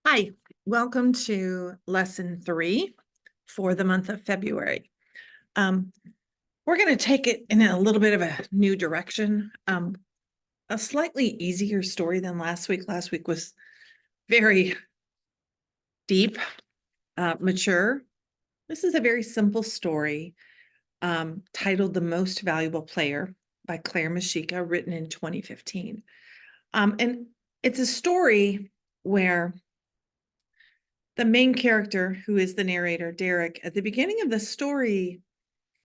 Hi, welcome to lesson 3 for the month of February. We're going to take it in a little bit of a new direction, a slightly easier story than last week. Last week was very deep, mature. This is a very simple story titled The Most Valuable Player by Claire Mashika, written in 2015. And it's a story where the main character, who is the narrator, Derek, at the beginning of the story,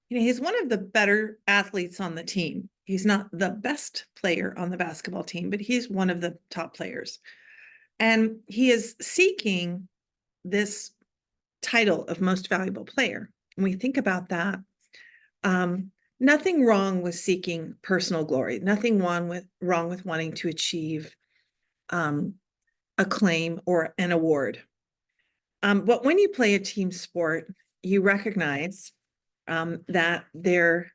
he's one of the better athletes on the team. He's not the best player on the basketball team, but he's one of the top players. And he is seeking this title of most valuable player. When we think about that, nothing wrong with seeking personal glory, nothing wrong with wanting to achieve acclaim or an award. But when you play a team sport, you recognize that there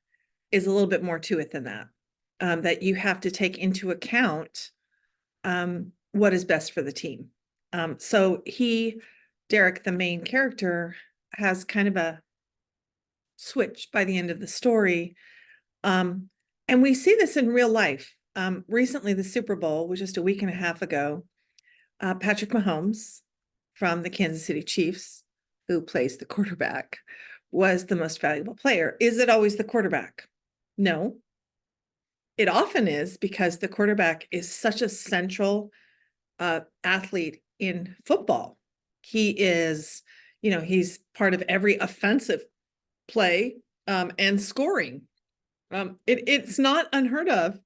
is a little bit more to it than that, that you have to take into account what is best for the team. So Derek, the main character, has kind of a switch by the end of the story. And we see this in real life. Recently, the Super Bowl was just a week and a half ago. Patrick Mahomes from the Kansas City Chiefs, who plays the quarterback, was the most valuable player. Is it always the quarterback? No. It often is, because the quarterback is such a central athlete in football. He is, he's part of every offensive play and scoring. It's not unheard of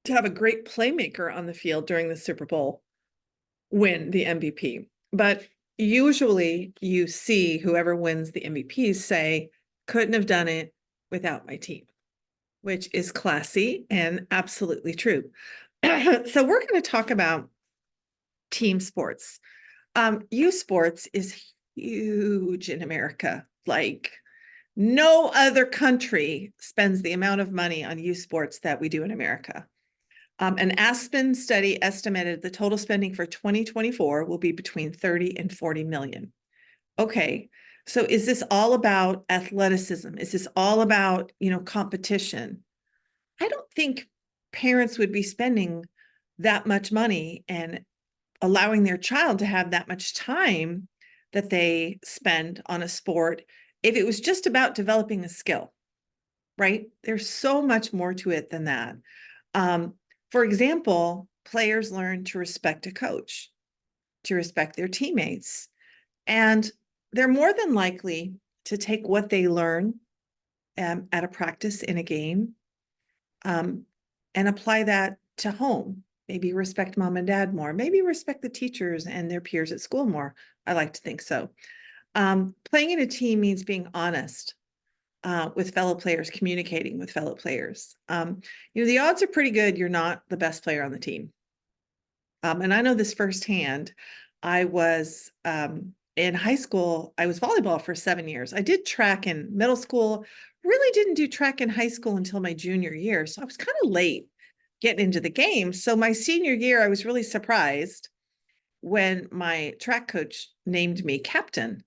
to have a great playmaker on the field during the Super Bowl win the MVP. But usually you see whoever wins the MVP say, couldn't have done it without my team, which is classy and absolutely true. So we're going to talk about team sports. Youth sports is huge in America. Like, no other country spends the amount of money on youth sports that we do in America. An Aspen study estimated the total spending for 2024 will be between 30 and 40 million. Okay, so is this all about athleticism? Is this all about, competition? I don't think parents would be spending that much money and allowing their child to have that much time that they spend on a sport if it was just about developing a skill, right? There's so much more to it than that. For example, players learn to respect a coach, to respect their teammates, and they're more than likely to take what they learn at a practice in a game and apply that to home. Maybe respect mom and dad more, maybe respect the teachers and their peers at school more. I like to think so. Playing in a team means being honest with fellow players, communicating with fellow players. The odds are pretty good you're not the best player on the team. And I know this firsthand. I was in high school, I was volleyball for 7 years. I did track in middle school, really didn't do track in high school until my junior year. So I was kind of late getting into the game. So my senior year, I was really surprised when my track coach named me captain.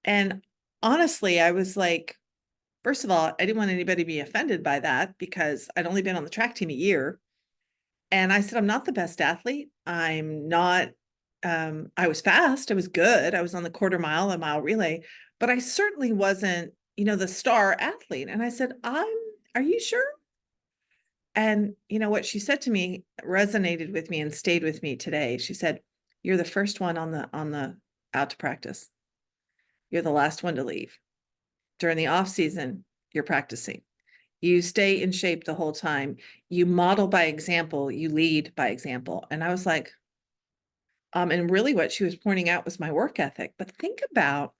And honestly, I was like, first of all, I didn't want anybody to be offended by that because I'd only been on the track team a year. And I said, I'm not the best athlete. I'm not, I was fast. I was good. I was on the quarter mile, a mile relay, but I certainly wasn't, the star athlete. And I said, are you sure? And what she said to me resonated with me and stayed with me today. She said, you're the first one on the out to practice. You're the last one to leave. During the off season, you're practicing. You stay in shape the whole time. You model by example, you lead by example. And I was like, and really what she was pointing out was my work ethic. But think about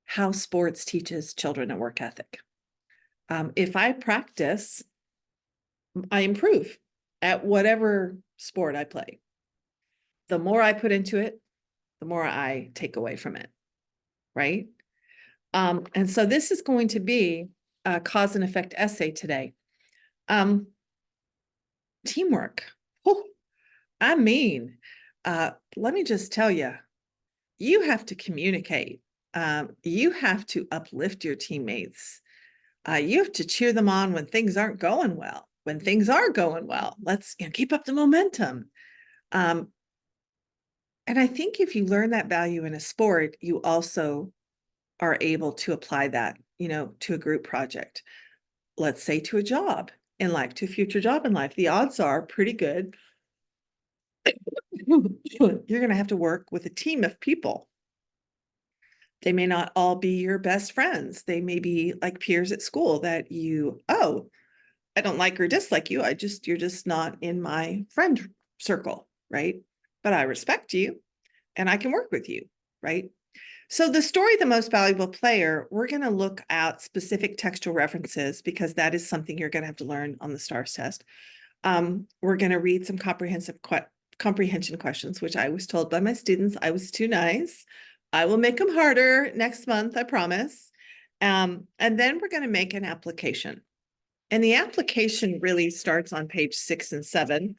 how sports teaches children a work ethic. If I practice, I improve at whatever sport I play. The more I put into it, the more I take away from it, right? And so this is going to be a cause and effect essay today. Teamwork. Oh, I mean, let me just tell you, you have to communicate. You have to uplift your teammates. You have to cheer them on when things aren't going well. When things are going well, let's keep up the momentum. And I think if you learn that value in a sport, you also are able to apply that, to a group project. Let's say to a job in life, to a future job in life. The odds are pretty good you're going to have to work with a team of people. They may not all be your best friends. They may be like peers at school that I don't like or dislike you. You're just not in my friend circle, right? But I respect you and I can work with you, right? So the story, The Most Valuable Player, we're going to look at specific textual references because that is something you're going to have to learn on the STARS test. We're going to read some comprehension questions, which I was told by my students I was too nice. I will make them harder next month, I promise. And then we're going to make an application. And the application really starts on page 6 and 7.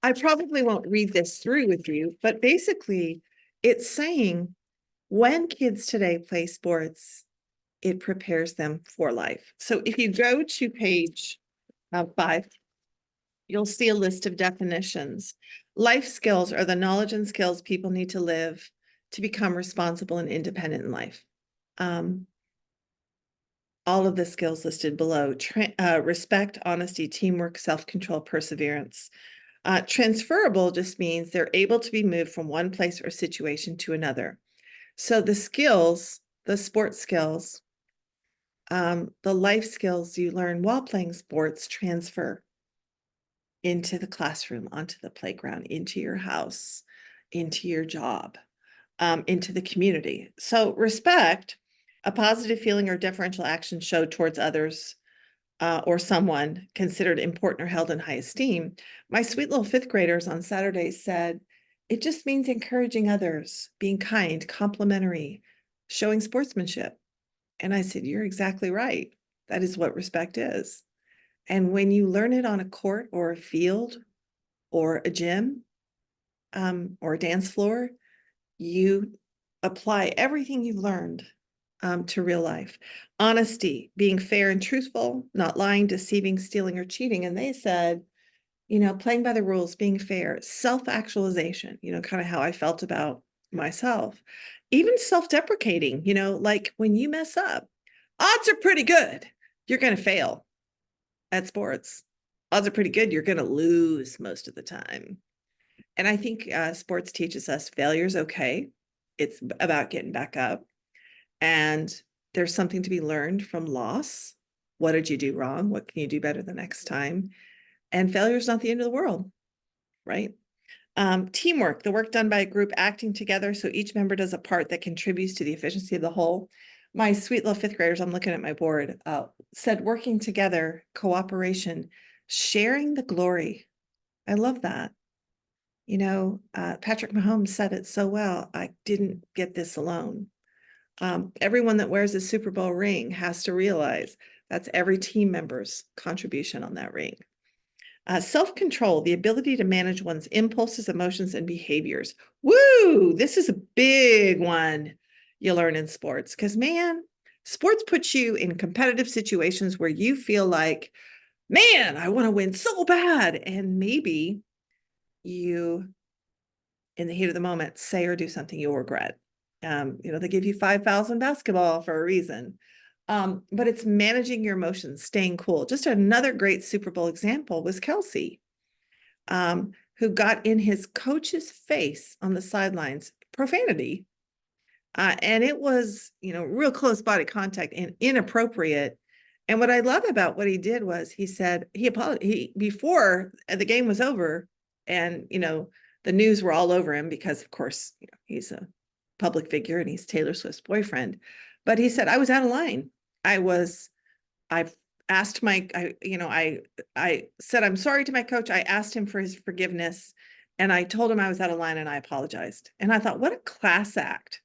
I probably won't read this through with you, but basically it's saying when kids today play sports, it prepares them for life. So if you go to page 5, you'll see a list of definitions. Life skills are the knowledge and skills people need to live to become responsible and independent in life. All of the skills listed below: respect, honesty, teamwork, self-control, perseverance. Transferable just means they're able to be moved from one place or situation to another. So the skills, the sports skills, the life skills you learn while playing sports transfer into the classroom, onto the playground, into your house, into your job, into the community. So respect, a positive feeling or deferential action showed towards others or someone considered important or held in high esteem. My sweet little 5th graders on Saturday said, it just means encouraging others, being kind, complimentary, showing sportsmanship. And I said, you're exactly right. That is what respect is. And when you learn it on a court or a field or a gym or a dance floor, you apply everything you've learned to real life. Honesty, being fair and truthful, not lying, deceiving, stealing, or cheating. And they said, playing by the rules, being fair, self-actualization, kind of how I felt about myself. Even self-deprecating, like when you mess up, odds are pretty good you're going to fail at sports. Odds are pretty good you're going to lose most of the time. And I think sports teaches us failure is okay. It's about getting back up. And there's something to be learned from loss. What did you do wrong? What can you do better the next time? And failure is not the end of the world, right? Teamwork, the work done by a group acting together so each member does a part that contributes to the efficiency of the whole. My sweet little 5th graders, I'm looking at my board, said working together, cooperation, sharing the glory. I love that. Patrick Mahomes said it so well. I didn't get this alone. Everyone that wears a Super Bowl ring has to realize that's every team member's contribution on that ring. Self-control, the ability to manage one's impulses, emotions, and behaviors. Woo! This is a big one you learn in sports because, man, sports puts you in competitive situations where you feel like, man, I want to win so bad. And maybe you, in the heat of the moment, say or do something you'll regret. They give you 5 fouls in basketball for a reason. But it's managing your emotions, staying cool. Just another great Super Bowl example was Kelsey, who got in his coach's face on the sidelines, profanity. And it was, real close body contact and inappropriate. And what I love about what he did was he said he apologized before the game was over, and the news were all over him because, of course, he's a public figure and he's Taylor Swift's boyfriend. But he said, I was out of line. I asked I said, I'm sorry to my coach. I asked him for his forgiveness and I told him I was out of line and I apologized. And I thought, what a class act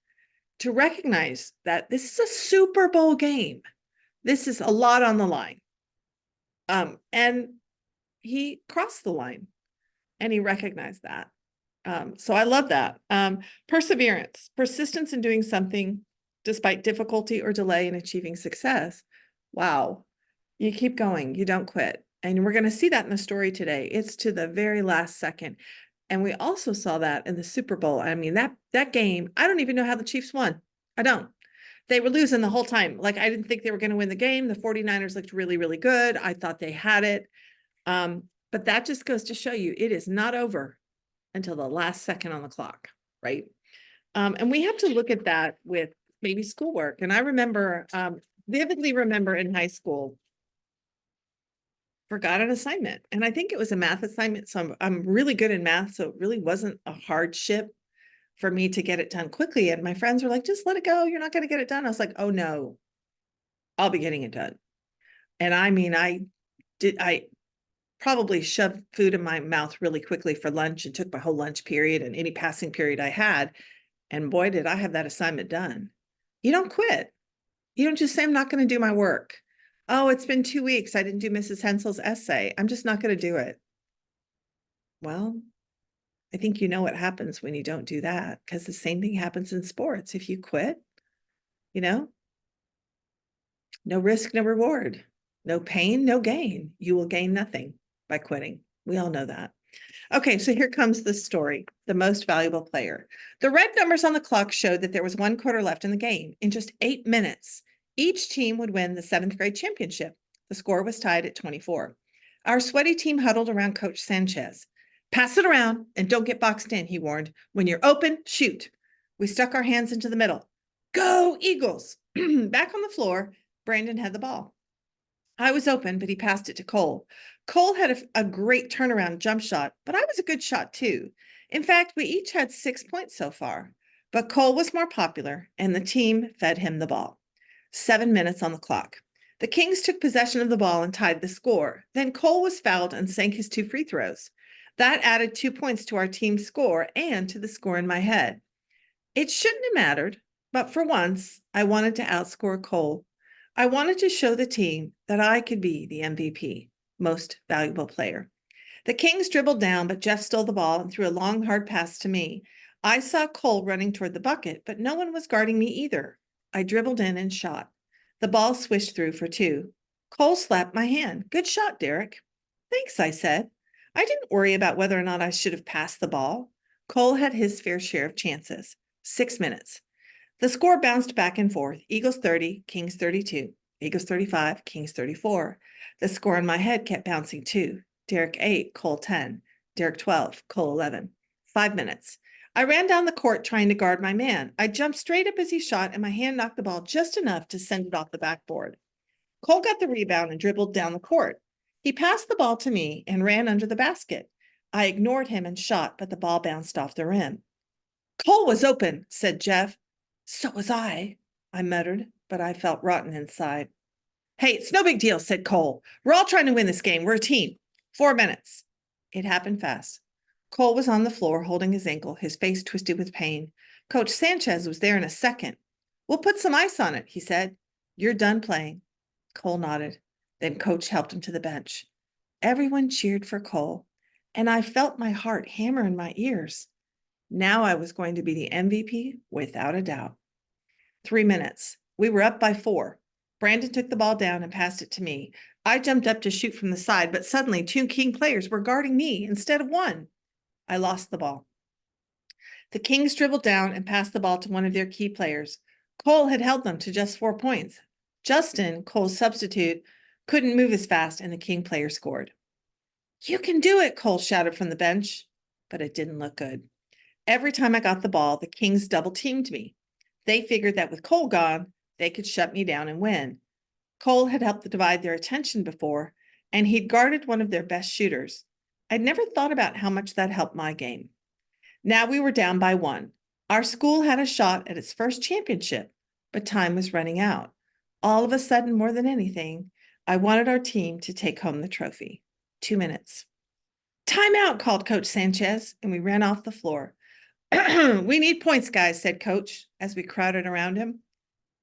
to recognize that this is a Super Bowl game. This is a lot on the line. And he crossed the line and he recognized that. So I love that. Perseverance, persistence in doing something despite difficulty or delay in achieving success. Wow. You keep going, you don't quit. And we're going to see that in the story today. It's to the very last second. And we also saw that in the Super Bowl. I mean, that game, I don't even know how the Chiefs won. I don't. They were losing the whole time. Like, I didn't think they were going to win the game. The 49ers looked really, really good. I thought they had it. But that just goes to show you it is not over until the last second on the clock, right? And we have to look at that with maybe schoolwork. And I remember, vividly remember in high school, forgot an assignment. And I think it was a math assignment. So I'm really good in math. So it really wasn't a hardship for me to get it done quickly. And my friends were like, just let it go. You're not going to get it done. I was like, oh no, I'll be getting it done. And I mean, I probably shoved food in my mouth really quickly for lunch and took my whole lunch period and any passing period I had. And boy, did I have that assignment done. You don't quit. You don't just say, I'm not going to do my work. Oh, it's been 2 weeks. I didn't do Mrs. Hensel's essay. I'm just not going to do it. Well, I think you know what happens when you don't do that, because the same thing happens in sports. If you quit, you know, no risk, no reward, no pain, no gain. You will gain nothing by quitting. We all know that. Okay, so here comes the story, the most valuable player. The red numbers on the clock showed that there was 1 quarter left in the game. In just 8 minutes, each team would win the 7th grade championship. The score was tied at 24. Our sweaty team huddled around Coach Sanchez. Pass it around and don't get boxed in, he warned. When you're open, shoot. We stuck our hands into the middle. Go Eagles! Back on the floor, Brandon had the ball. I was open, but he passed it to Cole. Cole had a great turnaround jump shot, but I was a good shot too. In fact, we each had 6 points so far, but Cole was more popular and the team fed him the ball. 7 minutes on the clock. The Kings took possession of the ball and tied the score. Then Cole was fouled and sank his 2 free throws. That added 2 points to our team's score and to the score in my head. It shouldn't have mattered, but for once, I wanted to outscore Cole. I wanted to show the team that I could be the MVP, most valuable player. The Kings dribbled down, but Jeff stole the ball and threw a long, hard pass to me. I saw Cole running toward the bucket, but no one was guarding me either. I dribbled in and shot. The ball swished through for 2. Cole slapped my hand. Good shot, Derek. Thanks, I said. I didn't worry about whether or not I should have passed the ball. Cole had his fair share of chances. 6 minutes. The score bounced back and forth. Eagles 30, Kings 32. Eagles 35, Kings 34. The score in my head kept bouncing too. Derek 8, Cole 10. Derek 12, Cole 11. 5 minutes. I ran down the court trying to guard my man. I jumped straight up as he shot, and my hand knocked the ball just enough to send it off the backboard. Cole got the rebound and dribbled down the court. He passed the ball to me and ran under the basket. I ignored him and shot, but the ball bounced off the rim. Cole was open, said Jeff. So was I muttered, but I felt rotten inside. Hey, it's no big deal, said Cole. We're all trying to win this game. We're a team. 4 minutes. It happened fast. Cole was on the floor holding his ankle, his face twisted with pain. Coach Sanchez was there in a second. We'll put some ice on it, he said. You're done playing. Cole nodded. Then Coach helped him to the bench. Everyone cheered for Cole, and I felt my heart hammer in my ears. Now I was going to be the MVP without a doubt. 3 minutes. We were up by 4. Brandon took the ball down and passed it to me. I jumped up to shoot from the side, but suddenly 2 King players were guarding me instead of 1. I lost the ball. The Kings dribbled down and passed the ball to one of their key players. Cole had held them to just 4 points. Justin, Cole's substitute, couldn't move as fast, and the King player scored. You can do it, Cole shouted from the bench, but it didn't look good. Every time I got the ball, the Kings double-teamed me. They figured that with Cole gone, they could shut me down and win. Cole had helped divide their attention before, and he'd guarded one of their best shooters. I'd never thought about how much that helped my game. Now we were down by 1. Our school had a shot at its first championship, but time was running out. All of a sudden, more than anything, I wanted our team to take home the trophy. 2 minutes. Time out, called Coach Sanchez, and we ran off the floor. We need points, guys, said Coach, as we crowded around him.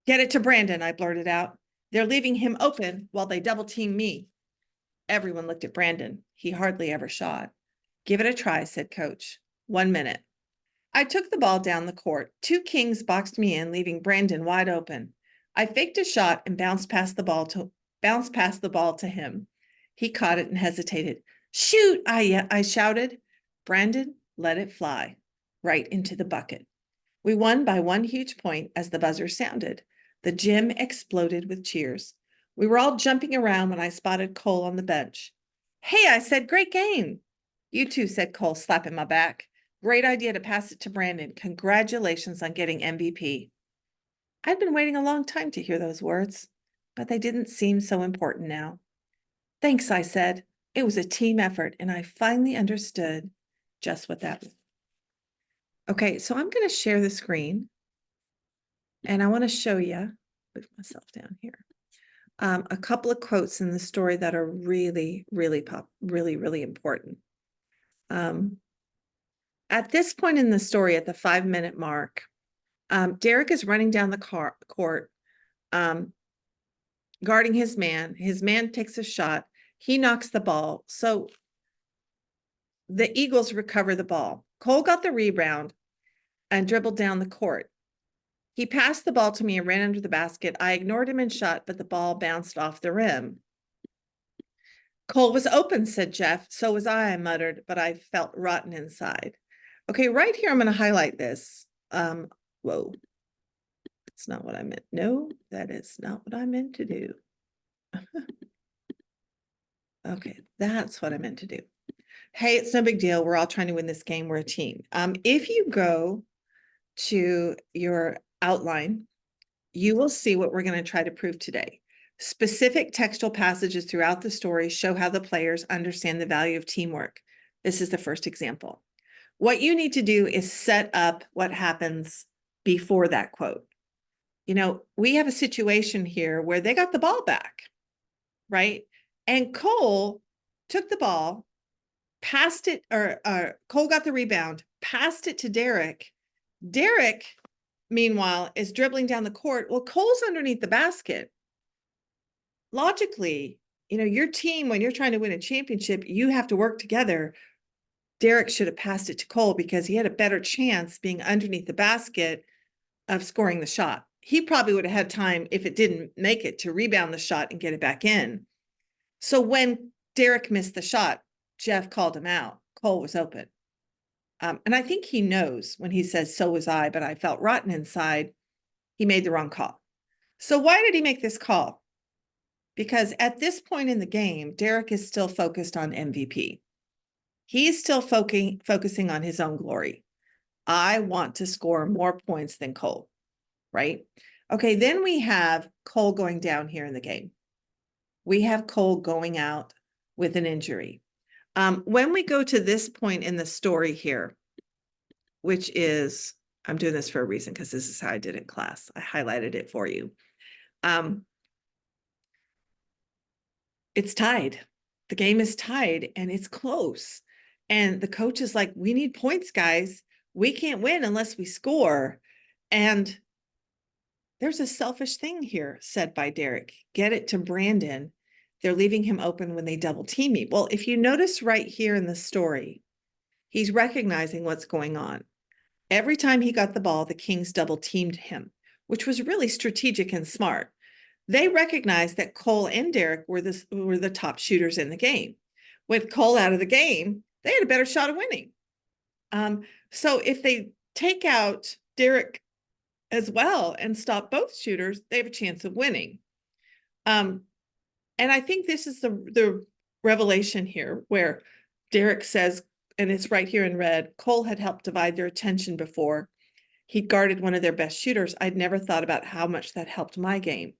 Get it to Brandon, I blurted out. They're leaving him open while they double-team me. Everyone looked at Brandon. He hardly ever shot. Give it a try, said Coach. 1 minute. I took the ball down the court. 2 Kings boxed me in, leaving Brandon wide open. I faked a shot and bounced past the ball to him. He caught it and hesitated. Shoot, I shouted. Brandon let it fly right into the bucket. We won by 1 huge point as the buzzer sounded. The gym exploded with cheers. We were all jumping around when I spotted Cole on the bench. Hey, I said, great game. You too, said Cole, slapping my back. Great idea to pass it to Brandon. Congratulations on getting MVP. I'd been waiting a long time to hear those words, but they didn't seem so important now. Thanks, I said. It was a team effort, and I finally understood just what that was. Okay, so I'm going to share the screen, and I want to show you, put myself down here, a couple of quotes in the story that are really, really important. At this point in the story, at the 5-minute mark, Derek is running down the court, guarding his man. His man takes a shot. He knocks the ball. So the Eagles recover the ball. Cole got the rebound and dribbled down the court. He passed the ball to me and ran under the basket. I ignored him and shot, but the ball bounced off the rim. Cole was open, said Jeff. So was I muttered, but I felt rotten inside. Okay, right here, I'm going to highlight this. Whoa, that's not what I meant. No, that is not what I meant to do. Okay, that's what I meant to do. Hey, it's no big deal. We're all trying to win this game. We're a team. If you go to your outline, you will see what we're going to try to prove today. Specific textual passages throughout the story show how the players understand the value of teamwork. This is the first example. What you need to do is set up what happens before that quote. You know, we have a situation here where they got the ball back, right? And Cole took the ball, passed it, or Cole got the rebound, passed it to Derek. Derek, meanwhile, is dribbling down the court. Well, Cole's underneath the basket. Logically, you know, your team, when you're trying to win a championship, you have to work together. Derek should have passed it to Cole because he had a better chance being underneath the basket of scoring the shot. He probably would have had time, if it didn't make it, to rebound the shot and get it back in. So when Derek missed the shot, Jeff called him out. Cole was open. And I think he knows when he says, so was I, but I felt rotten inside, he made the wrong call. So why did he make this call? Because at this point in the game, Derek is still focused on MVP. He's still focusing on his own glory. I want to score more points than Cole, right? Okay, then we have Cole going down here in the game. We have Cole going out with an injury. When we go to this point in the story here, which is, I'm doing this for a reason because this is how I did it in class. I highlighted it for you. It's tied. The game is tied and it's close. And the coach is like, we need points, guys. We can't win unless we score. And there's a selfish thing here said by Derek. Get it to Brandon. They're leaving him open when they double team me. Well, if you notice right here in the story, he's recognizing what's going on. Every time he got the ball, the Kings double teamed him, which was really strategic and smart. They recognized that Cole and Derek were the top shooters in the game. With Cole out of the game, they had a better shot of winning. So if they take out Derek as well and stop both shooters, they have a chance of winning. And I think this is the revelation here where Derek says, and it's right here in red, Cole had helped divide their attention before. He guarded one of their best shooters. I'd never thought about how much that helped my game.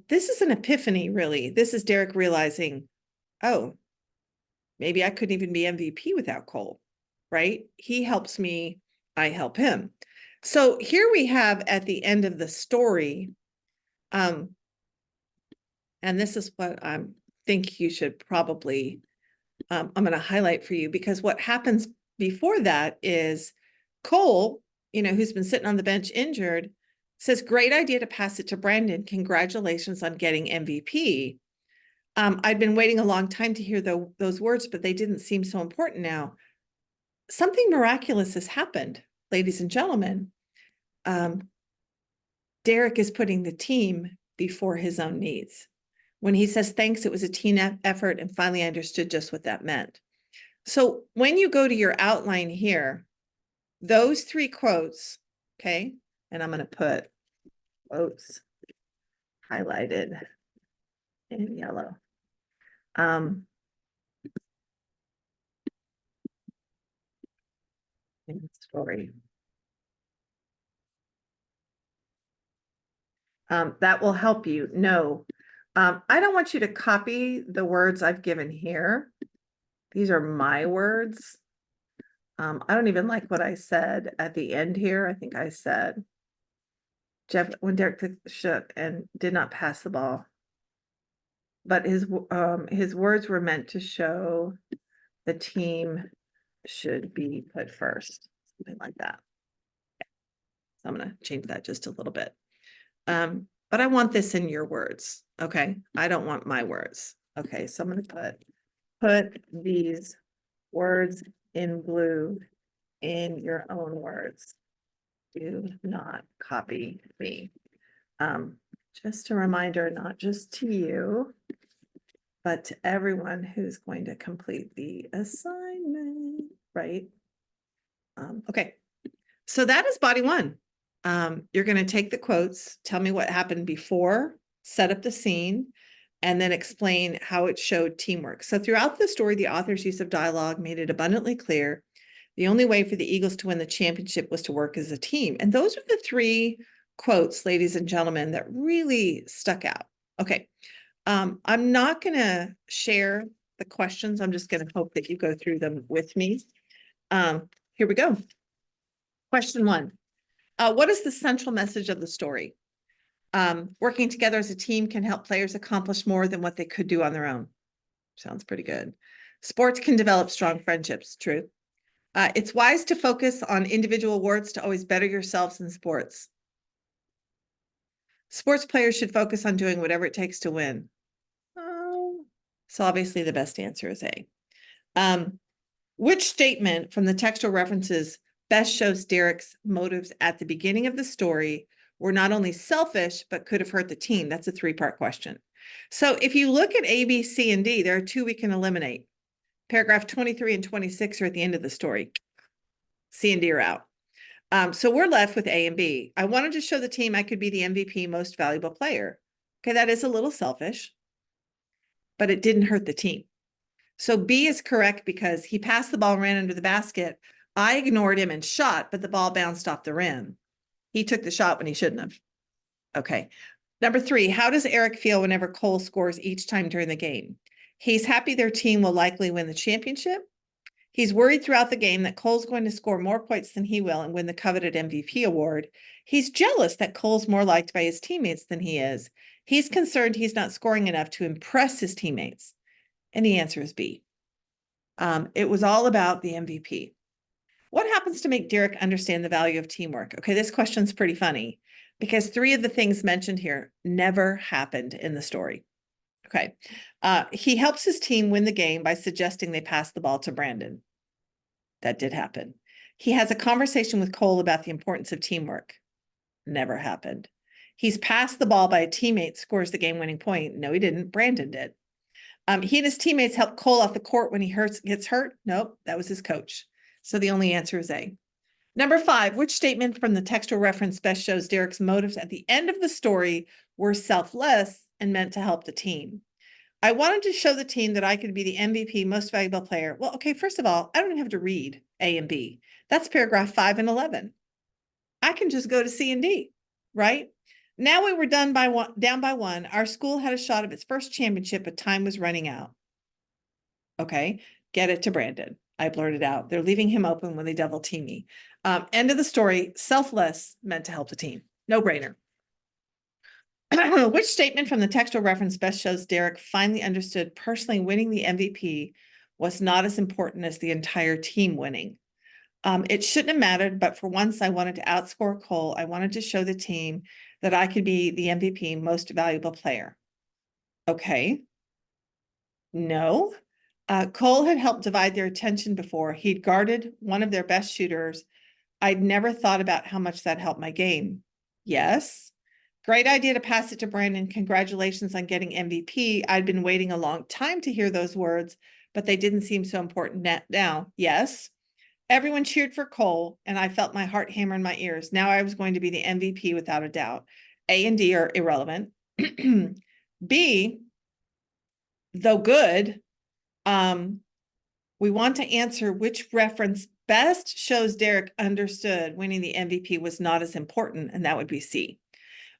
This is an epiphany, really. This is Derek realizing, oh, maybe I couldn't even be MVP without Cole, right? He helps me, I help him. So here we have at the end of the story, and this is what I think you should probably, I'm going to highlight for you, because what happens before that is Cole, you know, who's been sitting on the bench injured, says, great idea to pass it to Brandon. Congratulations on getting MVP. I'd been waiting a long time to hear those words, but they didn't seem so important now. something miraculous has happened, ladies and gentlemen. Derek is putting the team before his own needs. When he says thanks, it was a team effort, and finally I understood just what that meant. So when you go to your outline here, those three quotes, okay, and I'm going to put quotes highlighted in yellow. Story. That will help you know. I don't want you to copy the words I've given here. These are my words. I don't even like what I said at the end here. I think I said, Jeff, when Derek shook and did not pass the ball, but his words were meant to show the team should be put first, something like that. So I'm going to change that just a little bit. But I want this in your words. Okay. I don't want my words. Okay. So I'm going to put these words in blue in your own words. Do not copy me. Just a reminder, not just to you, but to everyone who's going to complete the assignment, right? Okay. So that is body one. You're going to take the quotes, tell me what happened before, set up the scene, and then explain how it showed teamwork. So throughout the story, the author's use of dialogue made it abundantly clear the only way for the Eagles to win the championship was to work as a team. And those are the three quotes, ladies and gentlemen, that really stuck out. Okay. I'm not going to share the questions. I'm just going to hope that you go through them with me. Here we go. Question one. What is the central message of the story? Working together as a team can help players accomplish more than what they could do on their own. Sounds pretty good. Sports can develop strong friendships. True. It's wise to focus on individual awards to always better yourselves in sports. Sports players should focus on doing whatever it takes to win. So obviously the best answer is A. Which statement from the textual references best shows Derek's motives at the beginning of the story were not only selfish, but could have hurt the team? That's a three-part question. So if you look at A, B, C, and D, there are two we can eliminate. Paragraph 23 and 26 are at the end of the story. C and D are out. So we're left with A and B. I wanted to show the team I could be the MVP, most valuable player. Okay, that is a little selfish, but it didn't hurt the team. So B is correct because he passed the ball and ran under the basket. I ignored him and shot, but the ball bounced off the rim. He took the shot when he shouldn't have. Okay. Number 3, how does Eric feel whenever Cole scores each time during the game? He's happy their team will likely win the championship. He's worried throughout the game that Cole's going to score more points than he will and win the coveted MVP award. He's jealous that Cole's more liked by his teammates than he is. He's concerned he's not scoring enough to impress his teammates. And the answer is B. It was all about the MVP. What happens to make Derek understand the value of teamwork? Okay, this question's pretty funny because 3 of the things mentioned here never happened in the story. Okay, he helps his team win the game by suggesting they pass the ball to Brandon. That did happen. He has a conversation with Cole about the importance of teamwork. Never happened. He's passed the ball by a teammate, scores the game-winning point. No, he didn't. Brandon did. He and his teammates helped Cole off the court when he gets hurt. Nope, that was his coach. So the only answer is A. Number 5, which statement from the textual reference best shows Derek's motives at the end of the story were selfless and meant to help the team? I wanted to show the team that I could be the MVP, most valuable player. Well, okay, first of all, I don't even have to read A and B. That's paragraph 5 and 11. I can just go to C and D, right? Now we were down by one. Our school had a shot of its first championship, but time was running out. Okay, get it to Brandon. I blurted out. They're leaving him open when they double team me. End of the story. Selfless meant to help the team. No brainer. Which statement from the textual reference best shows Derek finally understood personally winning the MVP was not as important as the entire team winning? It shouldn't have mattered, but for once I wanted to outscore Cole. I wanted to show the team that I could be the MVP, most valuable player. Okay. No. Cole had helped divide their attention before. He'd guarded one of their best shooters. I'd never thought about how much that helped my game. Yes. Great idea to pass it to Brandon. Congratulations on getting MVP. I'd been waiting a long time to hear those words, but they didn't seem so important now. Yes. Everyone cheered for Cole, and I felt my heart hammer in my ears. Now I was going to be the MVP without a doubt. A and D are irrelevant. B, though good, we want to answer which reference best shows Derek understood winning the MVP was not as important, and that would be C.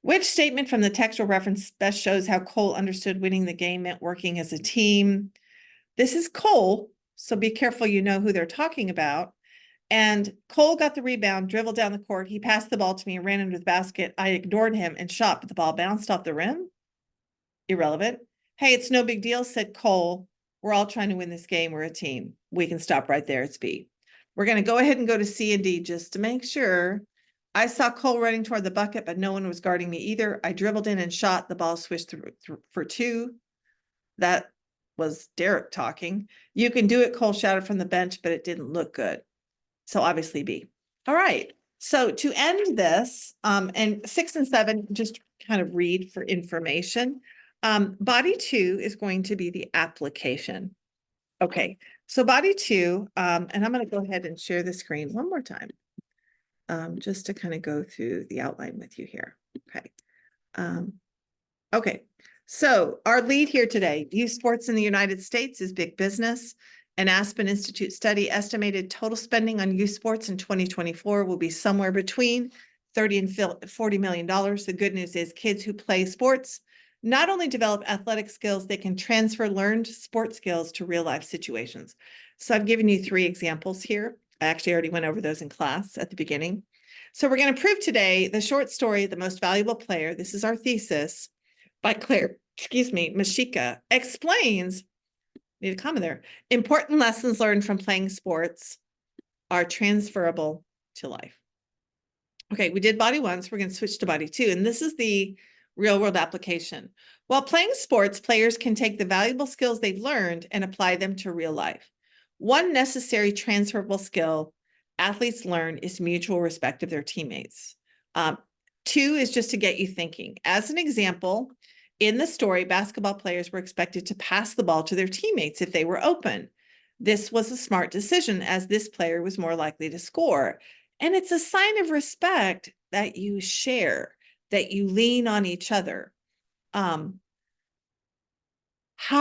Which statement from the textual reference best shows how Cole understood winning the game meant working as a team? This is Cole, so be careful you know who they're talking about. And Cole got the rebound, dribbled down the court. He passed the ball to me and ran into the basket. I ignored him and shot, but the ball bounced off the rim. Irrelevant. Hey, it's no big deal, said Cole. We're all trying to win this game. We're a team. We can stop right there. It's B. We're going to go ahead and go to C and D just to make sure. I saw Cole running toward the bucket, but no one was guarding me either. I dribbled in and shot. The ball swished through for two. That was Derek talking. You can do it, Cole shouted from the bench, but it didn't look good. So obviously B. All right. So to end this, and 6 and 7, just kind of read for information. Body 2 is going to be the application. Okay. So body 2, and I'm going to go ahead and share the screen one more time, just to kind of go through the outline with you here. Okay. Okay. So our lead here today, youth sports in the United States is big business. An Aspen Institute study estimated total spending on youth sports in 2024 will be somewhere between $30 and $40 million. The good news is kids who play sports not only develop athletic skills, they can transfer learned sports skills to real life situations. So I've given you 3 examples here. I actually already went over those in class at the beginning. So we're going to prove today the short story, The Most Valuable Player. This is our thesis by Claire, Mashika, explains, need a comma there, important lessons learned from playing sports are transferable to life. Okay, we did body 1, so we're going to switch to body 2, and this is the real world application. While playing sports, players can take the valuable skills they've learned and apply them to real life. One necessary transferable skill athletes learn is mutual respect of their teammates. 2 is just to get you thinking. As an example, in the story, basketball players were expected to pass the ball to their teammates if they were open. This was a smart decision as this player was more likely to score. And it's a sign of respect that you share, that you lean on each other. How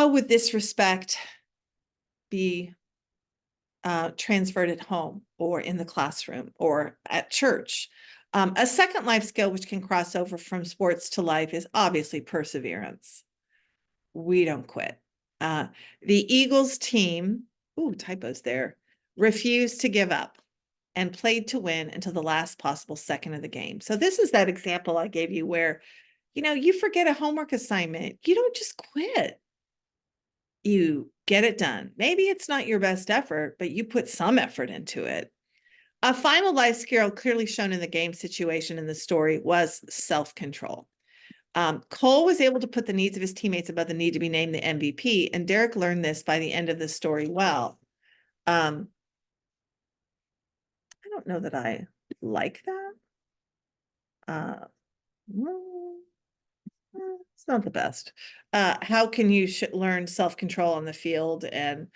would this respect be transferred at home or in the classroom or at church? A second life skill which can cross over from sports to life is obviously perseverance. We don't quit. The Eagles team, typos there, refused to give up and played to win until the last possible second of the game. So this is that example I gave you where, you forget a homework assignment. You don't just quit. You get it done. Maybe it's not your best effort, but you put some effort into it. A final life skill clearly shown in the game situation in the story was self-control. Cole was able to put the needs of his teammates above the need to be named the MVP, and Derek learned this by the end of the story well. I don't know that I like that. It's not the best. How can you learn self-control on the field and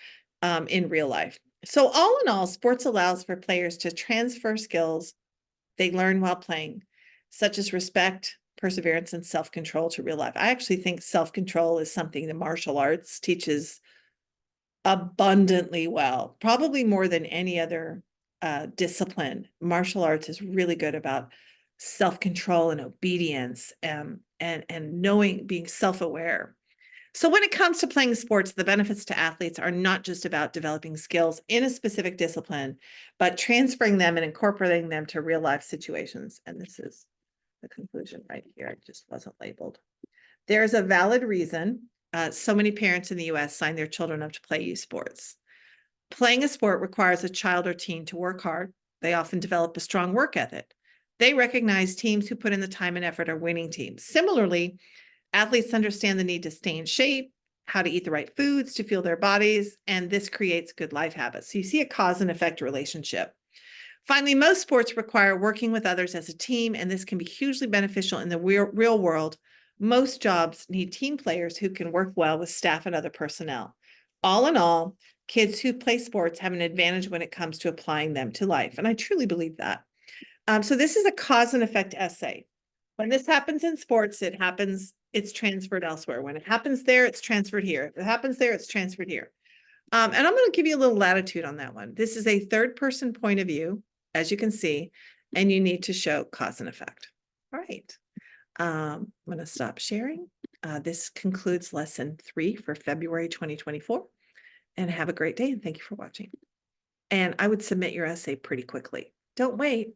in real life? So all in all, sports allows for players to transfer skills they learn while playing, such as respect, perseverance, and self-control to real life. I actually think self-control is something the martial arts teaches abundantly well, probably more than any other discipline. Martial arts is really good about self-control and obedience and knowing, being self-aware. So when it comes to playing sports, the benefits to athletes are not just about developing skills in a specific discipline, but transferring them and incorporating them to real life situations. And this is the conclusion right here. It just wasn't labeled. There's a valid reason so many parents in the US sign their children up to play youth sports. Playing a sport requires a child or teen to work hard. They often develop a strong work ethic. They recognize teams who put in the time and effort are winning teams. Similarly, athletes understand the need to stay in shape, how to eat the right foods to fuel their bodies, and this creates good life habits. So you see a cause and effect relationship. Finally, most sports require working with others as a team, and this can be hugely beneficial in the real world. Most jobs need team players who can work well with staff and other personnel. All in all, kids who play sports have an advantage when it comes to applying them to life, and I truly believe that. So this is a cause and effect essay. When this happens in sports, it's transferred elsewhere. When it happens there, it's transferred here. If it happens there, it's transferred here. And I'm going to give you a little latitude on that one. This is a third person point of view, as you can see, and you need to show cause and effect. All right. I'm going to stop sharing. This concludes lesson 3 for February 2024. And have a great day, and thank you for watching. And I would submit your essay pretty quickly. Don't wait.